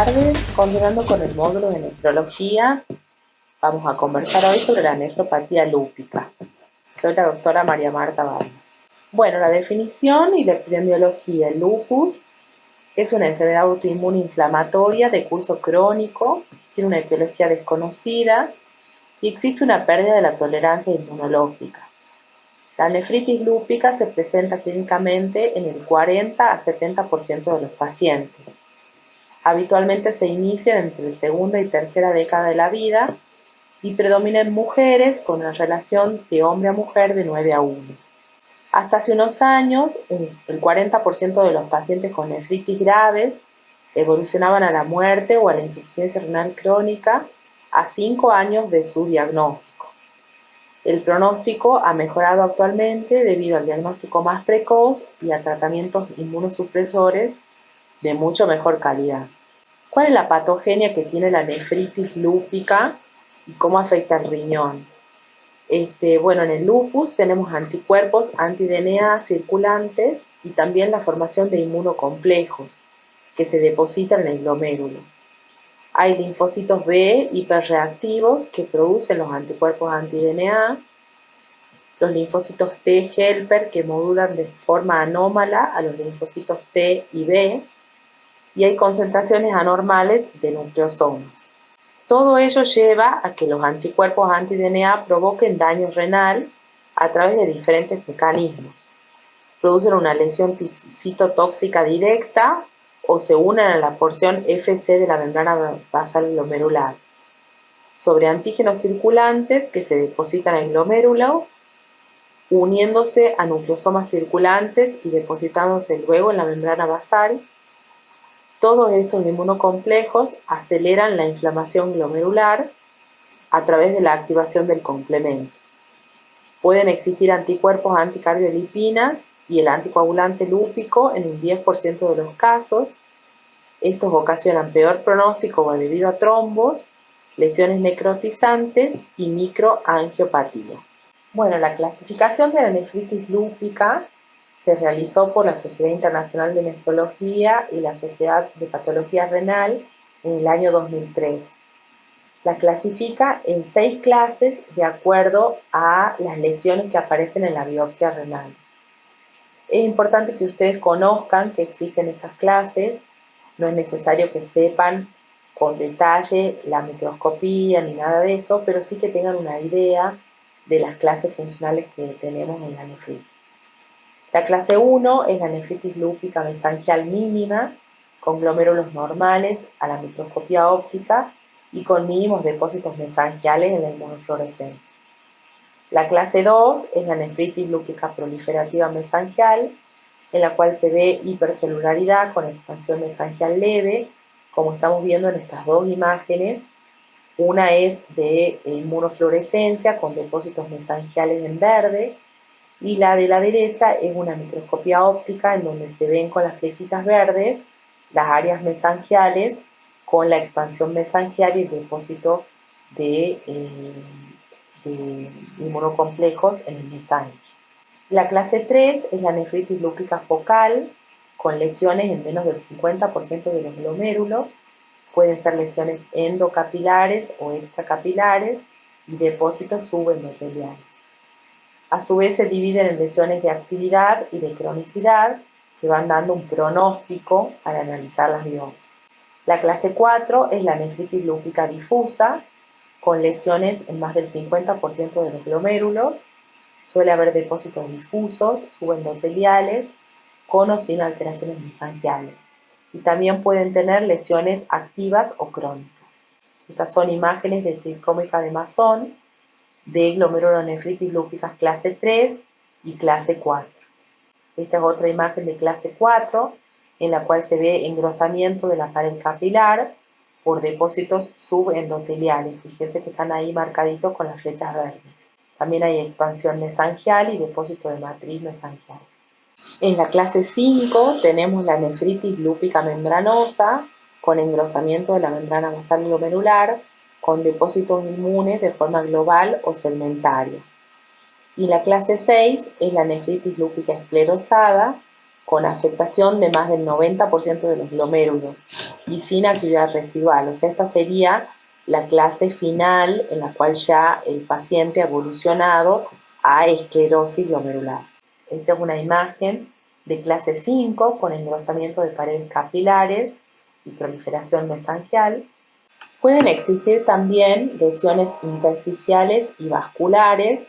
tardes. Continuando con el módulo de nefrología, vamos a conversar hoy sobre la nefropatía lúpica. Soy la doctora María Marta Vargas. Bueno, la definición y la epidemiología. El lupus es una enfermedad autoinmune inflamatoria de curso crónico, tiene una etiología desconocida y existe una pérdida de la tolerancia inmunológica. La nefritis lúpica se presenta clínicamente en el 40 a 70% de los pacientes. Habitualmente se inician entre la segunda y tercera década de la vida y predomina en mujeres con una relación de hombre a mujer de 9 a 1. Hasta hace unos años, el 40% de los pacientes con nefritis graves evolucionaban a la muerte o a la insuficiencia renal crónica a 5 años de su diagnóstico. El pronóstico ha mejorado actualmente debido al diagnóstico más precoz y a tratamientos inmunosupresores de mucho mejor calidad. ¿Cuál es la patogenia que tiene la nefritis lúpica y cómo afecta al riñón? Bueno, en el lupus tenemos anticuerpos anti-DNA circulantes y también la formación de inmunocomplejos que se depositan en el glomérulo. Hay linfocitos B hiperreactivos que producen los anticuerpos anti-DNA, los linfocitos T helper que modulan de forma anómala a los linfocitos T y B, y hay concentraciones anormales de nucleosomas. Todo ello lleva a que los anticuerpos anti-DNA provoquen daño renal a través de diferentes mecanismos. Producen una lesión citotóxica directa o se unen a la porción FC de la membrana basal glomerular. Sobre antígenos circulantes que se depositan en el glomérulo, uniéndose a nucleosomas circulantes y depositándose luego en la membrana basal. Todos estos inmunocomplejos aceleran la inflamación glomerular a través de la activación del complemento. Pueden existir anticuerpos anticardiolipinas y el anticoagulante lúpico en un 10% de los casos. Estos ocasionan peor pronóstico debido a trombos, lesiones necrotizantes y microangiopatía. Bueno, la clasificación de la nefritis lúpica se realizó por la Sociedad Internacional de Nefrología y la Sociedad de Patología Renal en el año 2003. La clasifica en 6 clases de acuerdo a las lesiones que aparecen en la biopsia renal. Es importante que ustedes conozcan que existen estas clases, no es necesario que sepan con detalle la microscopía ni nada de eso, pero sí que tengan una idea de las clases funcionales que tenemos en la nefritis. La clase 1 es la nefritis lúpica mesangial mínima, con glomérulos normales a la microscopía óptica y con mínimos depósitos mesangiales en la inmunofluorescencia. La clase 2 es la nefritis lúpica proliferativa mesangial, en la cual se ve hipercelularidad con expansión mesangial leve, como estamos viendo en estas dos imágenes. Una es de inmunofluorescencia con depósitos mesangiales en verde, y la de la derecha es una microscopía óptica en donde se ven con las flechitas verdes las áreas mesangiales con la expansión mesangial y el depósito de inmunocomplejos en el mesangio. La clase 3 es la nefritis lúpica focal con lesiones en menos del 50% de los glomérulos. Pueden ser lesiones endocapilares o extracapilares y depósitos subendoteliales. A su vez se dividen en lesiones de actividad y de cronicidad que van dando un pronóstico al analizar las biopsias. La clase 4 es la nefritis lúpica difusa con lesiones en más del 50% de los glomérulos. Suele haber depósitos difusos, subendoteliales, con o sin alteraciones mesangiales. Y también pueden tener lesiones activas o crónicas. Estas son imágenes de tricómica de Masson de glomerulonefritis lúpicas clase 3 y clase 4. Esta es otra imagen de clase 4, en la cual se ve engrosamiento de la pared capilar por depósitos subendoteliales. Fíjense que están ahí marcaditos con las flechas verdes. También hay expansión mesangial y depósito de matriz mesangial. En la clase 5 tenemos la nefritis lúpica membranosa con engrosamiento de la membrana basal glomerular, con depósitos inmunes de forma global o segmentaria. Y la clase 6 es la nefritis lúpica esclerosada con afectación de más del 90% de los glomérulos y sin actividad residual. O sea, esta sería la clase final en la cual ya el paciente ha evolucionado a esclerosis glomerular. Esta es una imagen de clase 5 con engrosamiento de paredes capilares y proliferación mesangial. Pueden existir también lesiones intersticiales y vasculares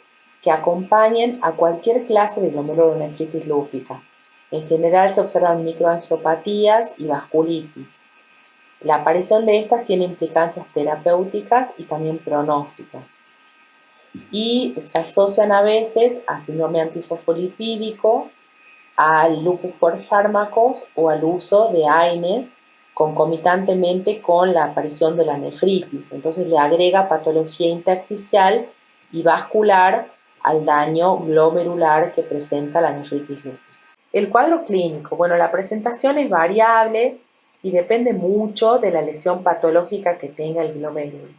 que acompañen a cualquier clase de glomerulonefritis lúpica. En general se observan microangiopatías y vasculitis. La aparición de estas tiene implicancias terapéuticas y también pronósticas. Y se asocian a veces a síndrome antifosfolipídico, al lupus por fármacos o al uso de AINES concomitantemente con la aparición de la nefritis. Entonces le agrega patología intersticial y vascular al daño glomerular que presenta la nefritis lúpica. El cuadro clínico, bueno, la presentación es variable y depende mucho de la lesión patológica que tenga el glomérulo.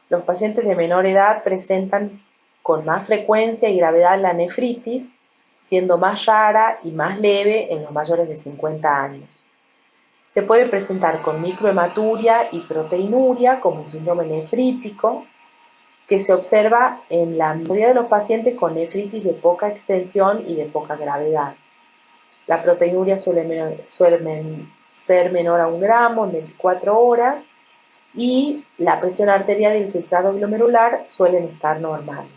Los pacientes de menor edad presentan con más frecuencia y gravedad la nefritis, siendo más rara y más leve en los mayores de 50 años. Se puede presentar con microhematuria y proteinuria como un síndrome nefrítico que se observa en la mayoría de los pacientes con nefritis de poca extensión y de poca gravedad. La proteinuria suele ser menor a 1 gramo en 24 horas y la presión arterial y el filtrado glomerular suelen estar normales.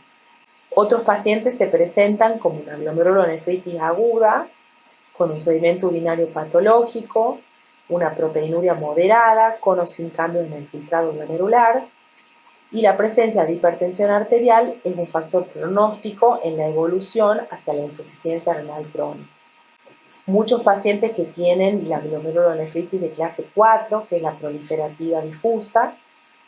Otros pacientes se presentan como una glomerulonefritis aguda, con un sedimento urinario patológico, una proteinuria moderada, con o sin cambios en el filtrado glomerular, y la presencia de hipertensión arterial es un factor pronóstico en la evolución hacia la insuficiencia renal crónica. Muchos pacientes que tienen la glomerulonefritis de clase 4, que es la proliferativa difusa,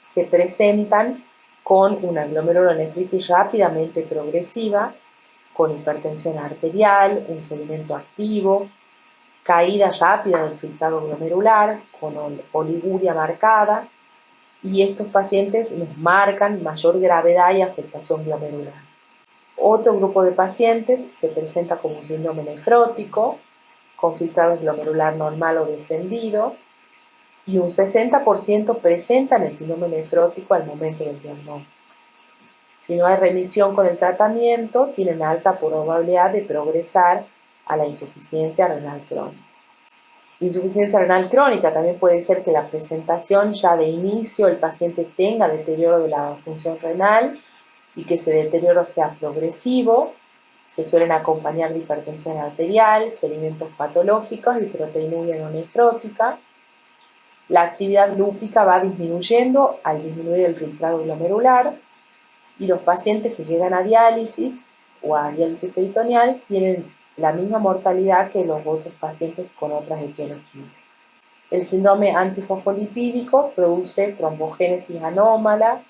se presentan con una glomerulonefritis rápidamente progresiva, con hipertensión arterial, un sedimento activo, caída rápida del filtrado glomerular, con oliguria marcada, y estos pacientes nos marcan mayor gravedad y afectación glomerular. Otro grupo de pacientes se presenta como un síndrome nefrótico, con filtrado glomerular normal o descendido, y un 60% presentan el síndrome nefrótico al momento del diagnóstico. Si no hay remisión con el tratamiento, tienen alta probabilidad de progresar a la insuficiencia renal crónica. Insuficiencia renal crónica también puede ser que la presentación ya de inicio el paciente tenga deterioro de la función renal y que ese deterioro sea progresivo. Se suelen acompañar de hipertensión arterial, sedimentos patológicos y proteinuria no nefrótica. La actividad lúpica va disminuyendo al disminuir el filtrado glomerular y los pacientes que llegan a diálisis o a diálisis peritoneal tienen la misma mortalidad que los otros pacientes con otras etiologías. El síndrome antifosfolipídico produce trombogénesis anómala,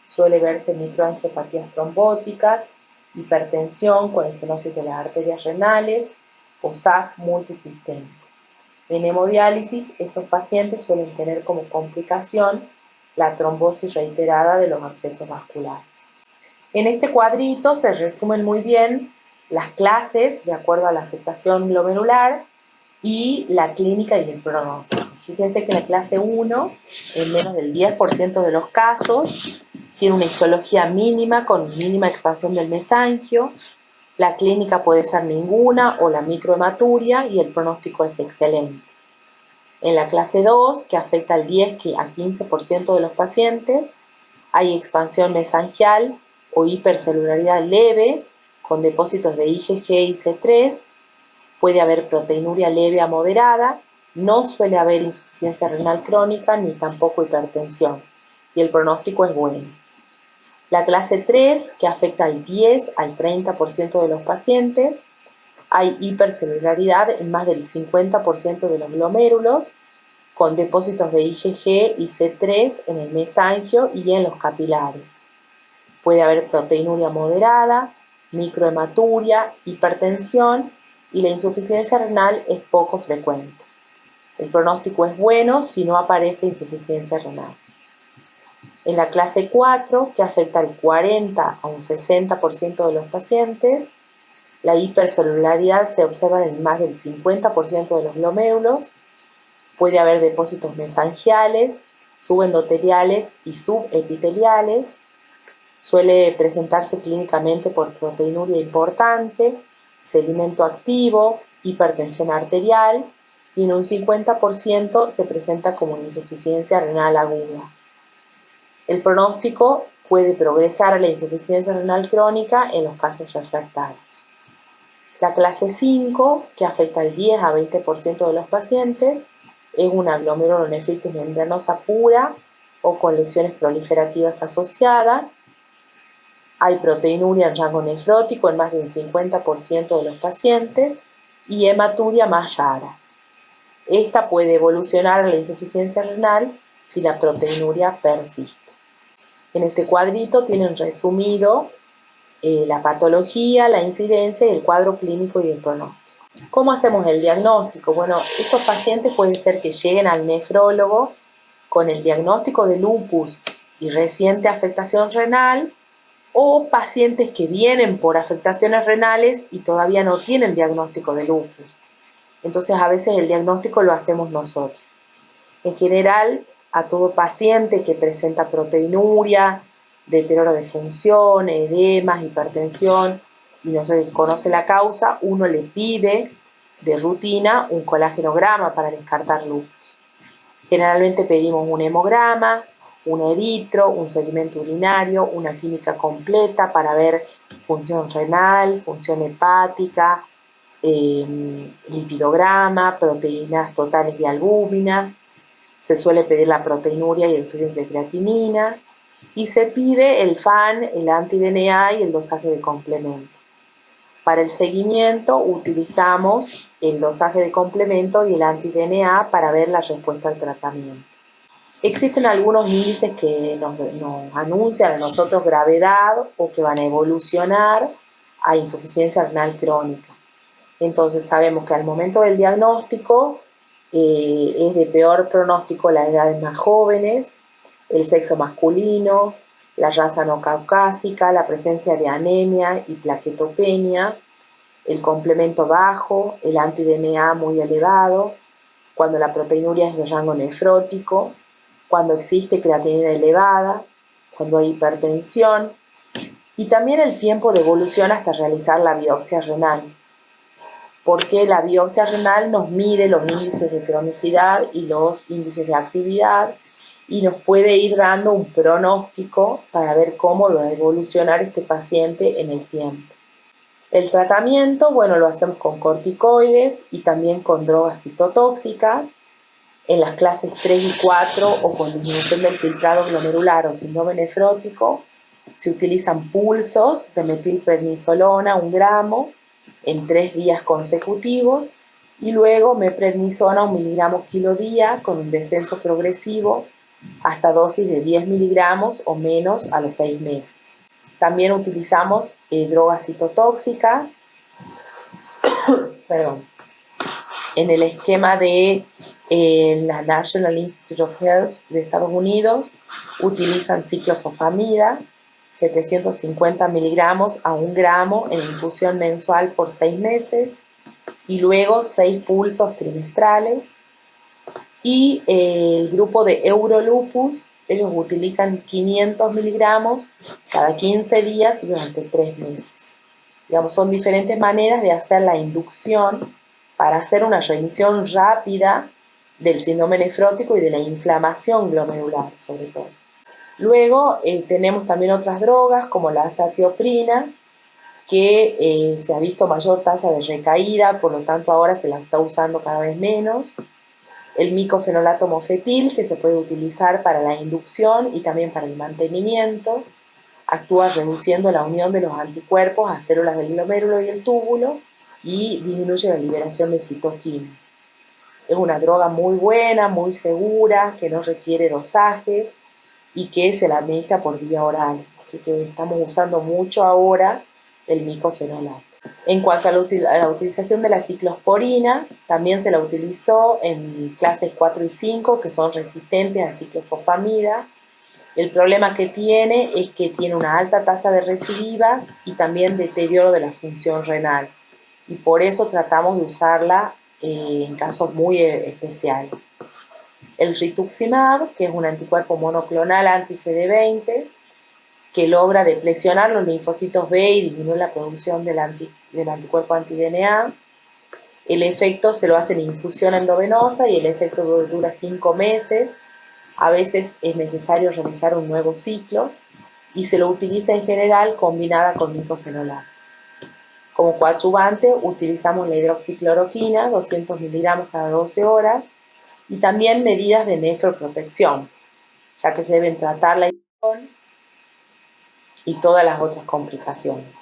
suele verse microangiopatías trombóticas, hipertensión con estenosis de las arterias renales o SAF multisistémico. En hemodiálisis, estos pacientes suelen tener como complicación la trombosis reiterada de los accesos vasculares. En este cuadrito se resumen muy bien las clases de acuerdo a la afectación glomerular y la clínica y el pronóstico. Fíjense que la clase 1, en menos del 10% de los casos, tiene una histología mínima con mínima expansión del mesangio. La clínica puede ser ninguna o la microhematuria y el pronóstico es excelente. En la clase 2, que afecta al 10 a 15% de los pacientes, hay expansión mesangial o hipercelularidad leve con depósitos de IgG y C3, puede haber proteinuria leve a moderada, no suele haber insuficiencia renal crónica ni tampoco hipertensión y el pronóstico es bueno. La clase 3, que afecta al 10 al 30% de los pacientes, hay hipercelularidad en más del 50% de los glomérulos, con depósitos de IgG y C3 en el mesangio y en los capilares. Puede haber proteinuria moderada, microhematuria, hipertensión y la insuficiencia renal es poco frecuente. El pronóstico es bueno si no aparece insuficiencia renal. En la clase 4, que afecta al 40 a un 60% de los pacientes, La hipercelularidad se observa en más del 50% de los glomérulos. Puede haber depósitos mesangiales, subendoteliales y subepiteliales. Suele presentarse clínicamente por proteinuria importante, sedimento activo, hipertensión arterial, y en un 50% se presenta como una insuficiencia renal aguda. El pronóstico puede progresar a la insuficiencia renal crónica en los casos refractarios. La clase 5, que afecta al 10 a 20% de los pacientes, es una glomerulonefritis membranosa pura o con lesiones proliferativas asociadas. Hay proteinuria en rango nefrótico en más de un 50% de los pacientes y hematuria más rara. Esta puede evolucionar a la insuficiencia renal si la proteinuria persiste. En este cuadrito tienen resumido la patología, la incidencia y el cuadro clínico y el pronóstico. ¿Cómo hacemos el diagnóstico? Bueno, estos pacientes pueden ser que lleguen al nefrólogo con el diagnóstico de lupus y reciente afectación renal, o pacientes que vienen por afectaciones renales y todavía no tienen diagnóstico de lupus. Entonces a veces el diagnóstico lo hacemos nosotros. En general, a todo paciente que presenta proteinuria, deterioro de función, edemas, hipertensión y no se conoce la causa, uno le pide de rutina un colágenograma para descartar lupus. Generalmente pedimos un hemograma, un eritro, un sedimento urinario, una química completa para ver función renal, función hepática, lipidograma, proteínas totales de albúmina. Se suele pedir la proteinuria y el flujo de creatinina, y se pide el FAN, el anti-DNA y el dosaje de complemento. Para el seguimiento utilizamos el dosaje de complemento y el anti-DNA para ver la respuesta al tratamiento. Existen algunos índices que nos anuncian a nosotros gravedad o que van a evolucionar a insuficiencia renal crónica. Entonces sabemos que al momento del diagnóstico es de peor pronóstico las edades más jóvenes, el sexo masculino, la raza no caucásica, la presencia de anemia y plaquetopenia, el complemento bajo, el anti-DNA muy elevado, cuando la proteinuria es de rango nefrótico, cuando existe creatinina elevada, cuando hay hipertensión, y también el tiempo de evolución hasta realizar la biopsia renal, porque la biopsia renal nos mide los índices de cronicidad y los índices de actividad y nos puede ir dando un pronóstico para ver cómo va a evolucionar este paciente en el tiempo. El tratamiento, bueno, lo hacemos con corticoides y también con drogas citotóxicas. En las clases 3 y 4 o con disminución del filtrado glomerular o síndrome nefrótico, se utilizan pulsos de metilprednisolona, 1 gramo, en 3 días consecutivos, y luego meprednisona 1 miligramo kilo día con un descenso progresivo hasta dosis de 10 miligramos o menos a los 6 meses. También utilizamos drogas citotóxicas. En el esquema de la National Institute of Health de Estados Unidos utilizan ciclofosfamida, 750 miligramos a 1 gramo en infusión mensual por 6 meses y luego 6 pulsos trimestrales. Y el grupo de Eurolupus, ellos utilizan 500 miligramos cada 15 días durante 3 meses. Digamos, son diferentes maneras de hacer la inducción para hacer una remisión rápida del síndrome nefrótico y de la inflamación glomerular, sobre todo. Luego tenemos también otras drogas como la azatioprina, que se ha visto mayor tasa de recaída, por lo tanto ahora se la está usando cada vez menos. El micofenolato mofetil, que se puede utilizar para la inducción y también para el mantenimiento, actúa reduciendo la unión de los anticuerpos a células del glomérulo y el túbulo y disminuye la liberación de citoquinas. Es una droga muy buena, muy segura, que no requiere dosajes y que se la administra por vía oral. Así que estamos usando mucho ahora el micofenolato. En cuanto a la utilización de la ciclosporina, también se la utilizó en clases 4 y 5, que son resistentes a ciclofosfamida. El problema que tiene es que tiene una alta tasa de recidivas y también deterioro de la función renal. Y por eso tratamos de usarla en casos muy especiales. El rituximab, que es un anticuerpo monoclonal anti-CD20, que logra deplesionar los linfocitos B y disminuir la producción del anticuerpo anti-DNA. El efecto se lo hace en infusión endovenosa y el efecto dura 5 meses. A veces es necesario realizar un nuevo ciclo y se lo utiliza en general combinada con micofenolato. Como coadyuvante utilizamos la hidroxicloroquina, 200 miligramos cada 12 horas, y también medidas de nefroprotección, ya que se deben tratar la infección y todas las otras complicaciones.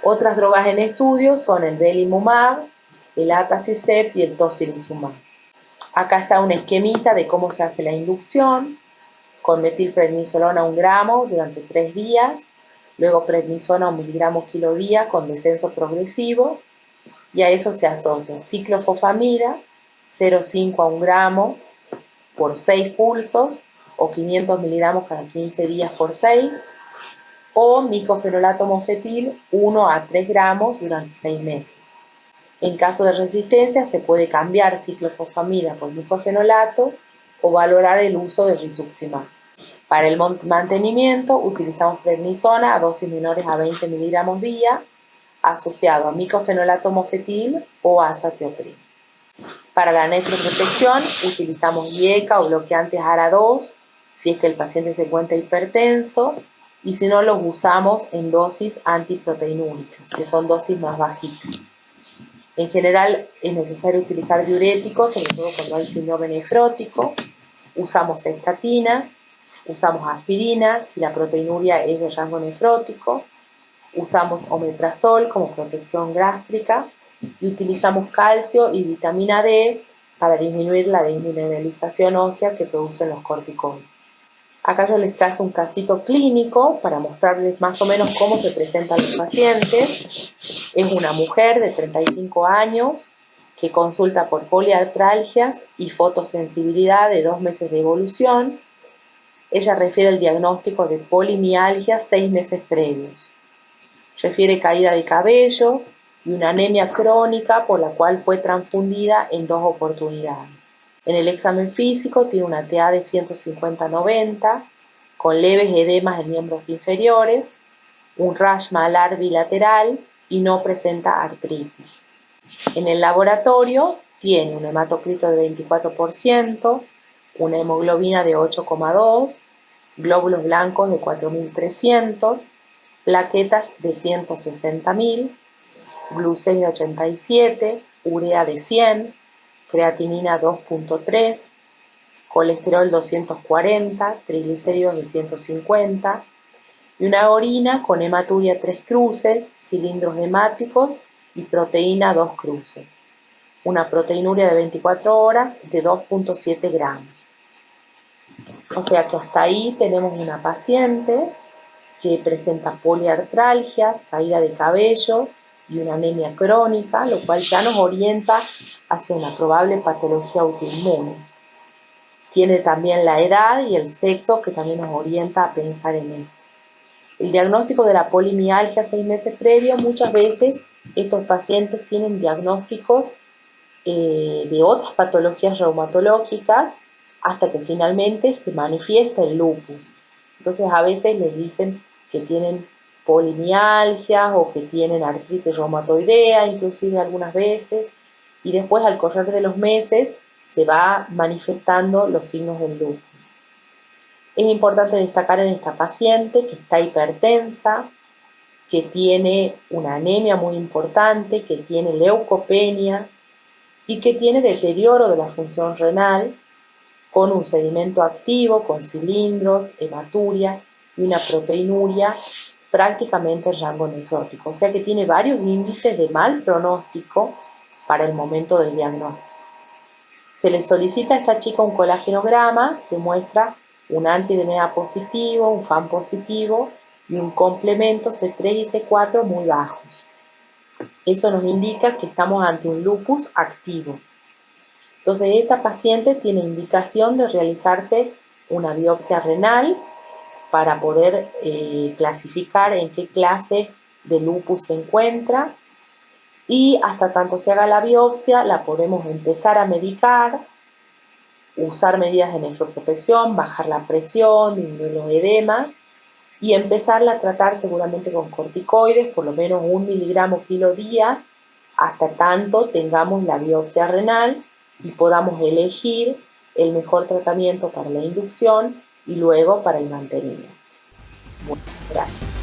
Otras drogas en estudio son el belimumab, el atacicept y el tocilizumab. Acá está un esquemita de cómo se hace la inducción, con metilprednisolona 1 gramo durante 3 días, luego prednisona 1 miligramo kilo día con descenso progresivo, y a eso se asocia ciclofosfamida 0,5 a 1 gramo por 6 pulsos o 500 miligramos cada 15 días por 6, o micofenolato mofetil 1 a 3 gramos durante 6 meses. En caso de resistencia se puede cambiar ciclofosfamida por micofenolato o valorar el uso de rituximab. Para el mantenimiento utilizamos prednisona a dosis menores a 20 miligramos día, asociado a micofenolato mofetil o azathioprina. Para la nefroprotección utilizamos IECA o bloqueantes ARA2 si es que el paciente se encuentra hipertenso, y si no los usamos en dosis antiproteinúricas, que son dosis más bajitas. En general es necesario utilizar diuréticos, sobre todo cuando hay síndrome nefrótico. Usamos estatinas, usamos aspirinas si la proteinuria es de rango nefrótico, usamos omeprazol como protección gástrica y utilizamos calcio y vitamina D para disminuir la desmineralización ósea que producen los corticoides. Acá yo les traje un casito clínico para mostrarles más o menos cómo se presentan los pacientes. Es una mujer de 35 años que consulta por poliartralgias y fotosensibilidad de 2 meses de evolución. Ella refiere el diagnóstico de polimialgia 6 meses previos. Refiere caída de cabello y una anemia crónica por la cual fue transfundida en 2 oportunidades. En el examen físico tiene una TA de 150-90, con leves edemas en miembros inferiores, un rash malar bilateral y no presenta artritis. En el laboratorio tiene un hematocrito de 24%, una hemoglobina de 8,2, glóbulos blancos de 4.300, plaquetas de 160.000, glucemia 87, urea de 100, creatinina 2,3, colesterol 240, triglicéridos de 150, y una orina con hematuria 3 cruces, cilindros hemáticos y proteína 2 cruces. Una proteinuria de 24 horas de 2,7 gramos. O sea que hasta ahí tenemos una paciente que presenta poliartralgias, caída de cabello y una anemia crónica, lo cual ya nos orienta hacia una probable patología autoinmune. Tiene también la edad y el sexo, que también nos orienta a pensar en esto. El diagnóstico de la polimialgia 6 meses previo, muchas veces estos pacientes tienen diagnósticos de otras patologías reumatológicas hasta que finalmente se manifiesta el lupus. Entonces a veces les dicen que tienen polimialgias o que tienen artritis reumatoidea, inclusive algunas veces, y después al correr de los meses se va manifestando los signos del lupus. Es importante destacar en esta paciente que está hipertensa, que tiene una anemia muy importante, que tiene leucopenia y que tiene deterioro de la función renal con un sedimento activo, con cilindros, hematuria y una proteinuria prácticamente en rango nefrótico. O sea que tiene varios índices de mal pronóstico para el momento del diagnóstico. Se le solicita a esta chica un colágenograma que muestra un anti-DNA positivo, un FAM positivo y un complemento C3 y C4 muy bajos. Eso nos indica que estamos ante un lupus activo. Entonces esta paciente tiene indicación de realizarse una biopsia renal para poder clasificar en qué clase de lupus se encuentra, y hasta tanto se haga la biopsia la podemos empezar a medicar, usar medidas de nefroprotección, bajar la presión, disminuir los edemas y empezarla a tratar seguramente con corticoides, por lo menos 1 miligramo kilo día, hasta tanto tengamos la biopsia renal y podamos elegir el mejor tratamiento para la inducción y luego para el mantenimiento. Bueno, gracias.